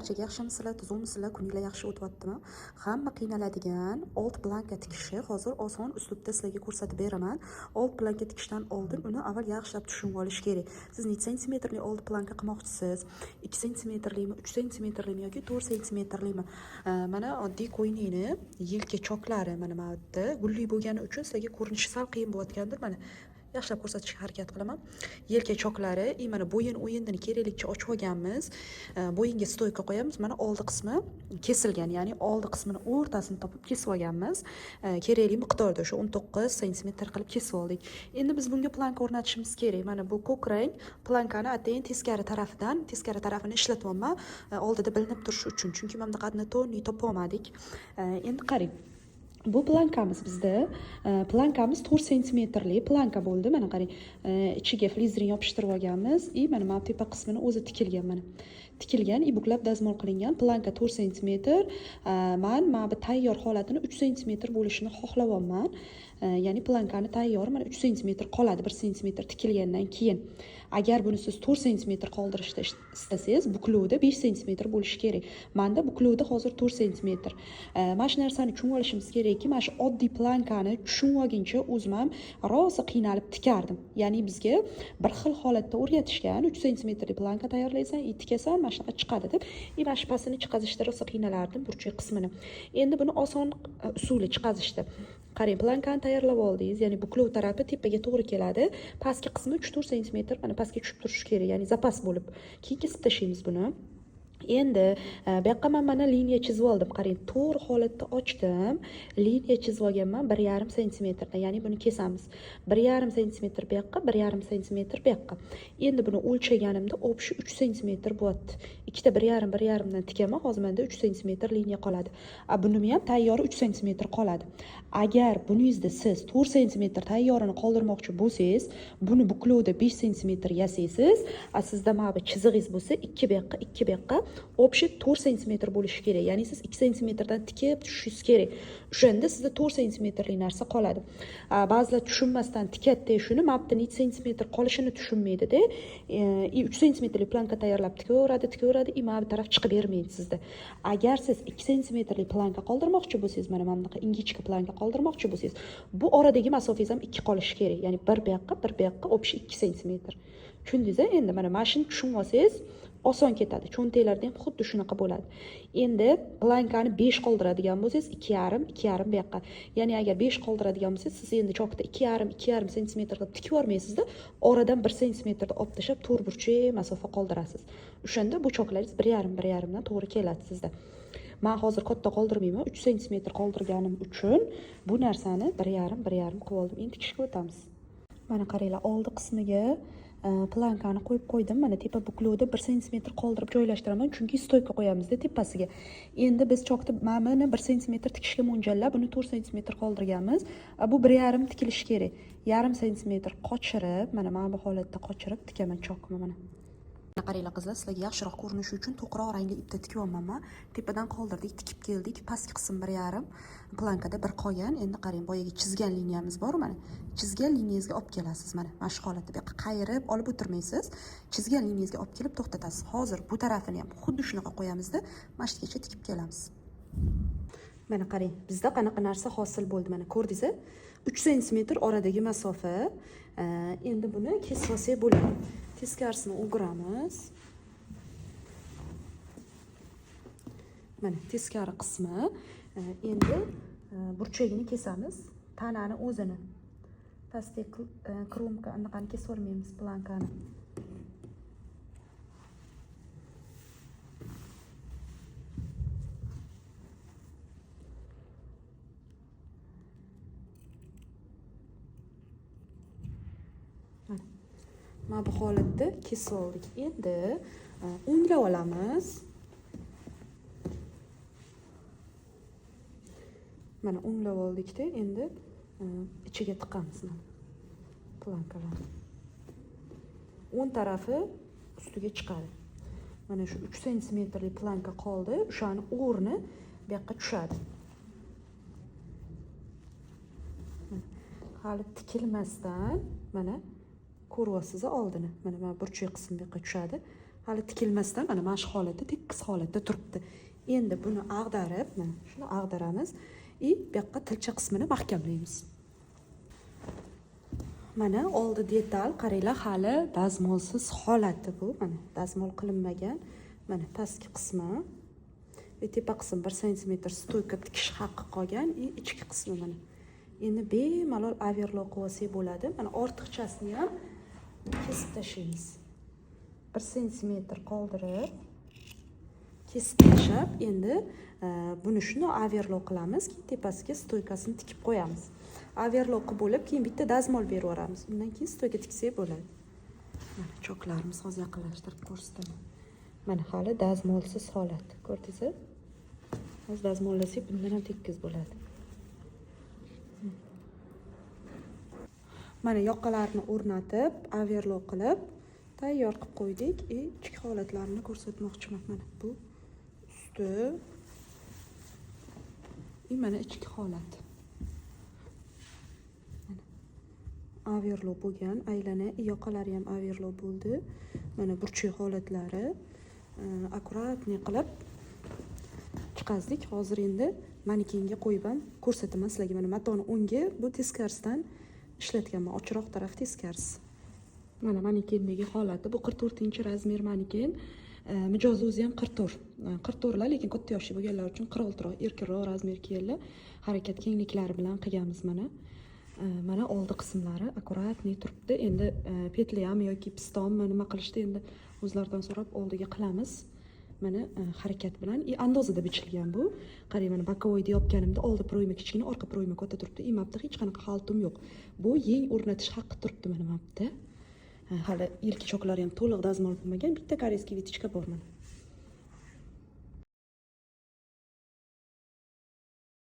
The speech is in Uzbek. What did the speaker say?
barchaga yaxshimisizlar, tuzukmisizlar, kuninglar yaxshi o'tyaptimi? Hamma qiynaladigan old blanka tikishni hozir oson uslubda sizlarga ko'rsatib beraman. Old blanka tikishdan oldin uni avval yaxshilab tushunib olish kerak. Siz necha santimetrli old blanka qilmoqchisiz? 2 santimetrlimi, 3 santimetrlimi yoki 4 santimetrlimi? Mana oddiy ko'ylakni yelka choklari mana bu yerda gulli bo'lgani uchun sizlarga ko'rinishi sal qiyin bo'layotgandir. Mana yaxshilab ko'rsatishga harakat qilaman. Yelka choklari, mana bo'yin o'yinini kerakligicha ochib olganmiz. Bo'yinga stoyka qo'yamiz. Mana oldi qismi kesilgan, ya'ni oldi qismini o'rtasini topib kesib olganmiz. Kerakli miqdorda o'sha 19 sm qilib kesib oldik. Endi biz bunga planka o'rnatishimiz kerak. Mana bu ko'k rang plankani atayin teskari tarafini ishlatyapman. Oldida bilinib turishi uchun, chunki mana bunaqani to'g'ri topa olmadik. Endi qarang. Bu plankamiz bizda. Plankamiz 4 santimetrli planka bo'ldi. Mana qarang, ichiga flizering yopishtirib olganmiz. Mana tepa qismini o'zi tikilgan mana. Tikilgan, buklab dazmol qilingan planka 4 santimetr. Mana bu tayyor holatini 3 santimetr bo'lishini xohlayapman. Ya'ni plankani tayyor mana 3 santimetr qoladi 1 santimetr tikilgandan keyin. Agar buni siz 4 santimetr qoldirishni istasangiz, buklovda 5 santimetr bo'lishi kerak. Menda buklovda hozir 4 santimetr. Mana shu narsani tushunib olishimiz kerakki, mana shu oddiy plankani tushunib olguncha o'zim ham rosa qiynalib tikardim. Ya'ni bizga bir xil holatda o'rgatishgan, 3 santimetrli planka tayyorlaysan, tikasan, mana shunaqa chiqadi deb. Mana shu pasini chiqazishda rosa qiynalardim, burchak qismini. Endi buni oson usuli chiqazishdi. Qarang, plankani tayyorlab oldingiz, ya'ni buklov tarafi tepaga to'g'ri keladi. Pastki qismi 3-4 santimetr mana pastga tushib turishi kerak, ya'ni zapas bo'lib. Keyin kesib tashlaymiz buni. Endi bu yoqqa mana liniya chizib oldim. Qarang, to'g'ri holatda ochdim. Liniya chizib olganman 1,5 santimetrda, ya'ni buni kesamiz. 1,5 santimetr bu yoqqa, 1,5 santimetr bu yoqqa. Endi buni o'lchaganimda obshi 3 santimetr bo'lyapti. Ikkita 1,5 dan tikaman, hozir menda 3 santimetr liniya qoladi. Buni ham tayyori 3 santimetr qoladi. Agar buningizda siz 4 santimetr tayyorini qoldirmoqchi bo'lsangiz, buni buklovda 5 santimetr yasaysiz. Sizda mana bu chizig'ingiz bo'lsa, 2 bu yoqqa, 2 bu yoqqa, obshi 4 santimetr bo'lishi kerak. Ya'ni siz 2 santimetrdan tikib tushishingiz kerak. O'shanda sizda 4 santimetrlik narsa qoladi. Ba'zilar tushunmasdan tikatda shuni, mapda necha santimetr qolishini tushunmaydi-da. 3 santimetrlik planka tayyorlab tikaveradi, mana bu taraf chiqib bermaydi sizda. Agar siz 2 santimetrlik planka qoldirmoqchi bo'lsangiz, mana bunaqa ingichka planka qoldirmoqchi bo'lsangiz, bu oradagi masofangiz ham 2 qolishi kerak. Ya'ni 1 bu yoqqa, 1 bu yoqqa, obshi 2 santimetr. Tushundingiz-a? Endi mana shuni tushunib olsangiz, oson ketadi. Cho'ntaklarda ham xuddi shunaqa bo'ladi. Endi plankani 5 qoldiradigan bo'lsangiz, 2,5 bu yoqqa. Ya'ni agar 5 qoldiradigan bo'lsangiz, siz endi chokda 2,5 santimetr qilib tikib yormaysiz-da, oradan 1 santimetrda olib tashlab to'g'ri burchak masofa qoldirasiz. O'shanda bu choklaringiz 1,5 dan to'g'ri keladi sizda. Men hozir katta qoldirmayman, 3 santimetr qoldirganim uchun bu narsani 1,5 qilib oldim. Endi tikishga o'tamiz. Mana qaranglar, oldi qismiga plankani qo'yib qo'ydim. Mana tepa buklovda 1 santimetr qoldirib joylashtiraman, chunki stoyka qo'yamizda tepasiga. Endi biz chokda mana 1 santimetr tikishga mo'ljallab, buni 4 santimetr qoldirganmiz. Bu 1,5 tikilishi kerak. 1,5 santimetr qochirib, mana bu holatda qochirib tikaman chokni mana. Qaranglar qizlar, sizlarga yaxshiroq ko'rinishi uchun to'qroq rangli ipda tikyapman. Tepadan qoldirdik, tikib keldik. Pastki qism 1,5, plankada bir qolgan. Endi qarang, boyaga chizgan liniyamiz bor mana. Chizgan liniyangizga olib kelasiz mana. Mana shu holatda bu yoqqa qayirib olib o'tirmaysiz. Chizgan liniyangizga olib kelib to'xtatasiz. Hozir bu tarafini ham xuddi shunaqa qo'yamizda, mana shu yergacha tikib kelamiz. Mana qarang, bizda qanaqa narsa hosil bo'ldi mana. Ko'rdingiz-a? 3 santimetr oradagi masofa. Endi buni kesib olsak bo'ladi. Teskarisini o'giramiz. Mana teskari qismi. Endi burchagini kesamiz. Tanani o'zini. Pastki kromka anaqani kesib olmaymiz plankani. Mana bu holatda kesib oldik. Endi o'nglab olamiz. Mana o'nglab oldikda, endi ichiga tiqamiz mana plankalarni. O'ng tarafi ustiga chiqadi. Mana shu 3 santimetrlik planka qoldi. O'shani o'rni bu yoqqa tushadi. Hali tikilmasdan mana ko'ryapsiz oldini. Mana burchak qismi bu yoqqa tushadi. hali tikilmasdan mana shu holatda tekis holatda turibdi. Endi buni ag'darib, mana shuni ag'daramiz va bu yoqqa tilcha qismini mahkamlaymiz. Mana oldi detal, qaranglar, hali dazmolsiz holati bu. Mana dazmol qilinmagan. Mana pastki qismi va tepa qism 1 sm stoyka tikish haqqi qolgan, ichki qismi mana. Endi bemalol overlock qilib olsak bo'ladi. Mana ortiqchasini ham kesib tashlaymiz. 1 sm qoldirib kesib tashlab, endi buni shuni overlock qilamiz, keyin tepasiga stoykasini tikib qo'yamiz. Overlock bo'lib, keyin bitta dazmol berib yuboramiz. Undan keyin stoyka tiksak bo'ladi. Mana choklarimiz hozir yaqinlashtirib ko'rsataman. Mana hali dazmolsiz holat. Ko'rdingizmi? Hozir dazmollasak bundan ham tekis bo'ladi. Mana yoqalarini o'rnatib, overlock qilib, tayyor qilib qo'ydik. Ichki holatlarini ko'rsatmoqchiman. Mana bu usti mana ichki holat. Overlock bo'lgan, aylana, yoqalari ham overlock bo'ldi. Mana burchak holatlari akkuratni qilib chiqazdik. Hozir endi manekenga qo'yib ham ko'rsataman sizlarga. Mana matoni o'ngi, bu teskarisidan ishlatganman. Ochiqroq taraf teskarisi. Mana manekendagi holati, bu 44-razmer maneken. Mijozi o'zi ham 44. 44lar, lekin katta yoshli bo'lganlar uchun 46roq, erkinroq razmer keldi. Harakat kengliklari bilan qilganmiz mana. Mana oldi qismlari akkuratni turibdi. Endi petli ham yoki pistonmi nima qilishdi, endi o'zlaridan so'rab oldiga qilamiz. Mana harakat bilan andozida bichilgan bu. Qarang, mana bokovoyda yopganimda oldi proyma kichkina, orqa proyma katta turibdi. Mapda hech qanaqa haltum yo'q. Bu yeng o'rnatish haqqi turibdi mana mapda. Hali ilk choklari ham to'liq dazmol qilmagan, bitta koreyskiy vitichka bor mana.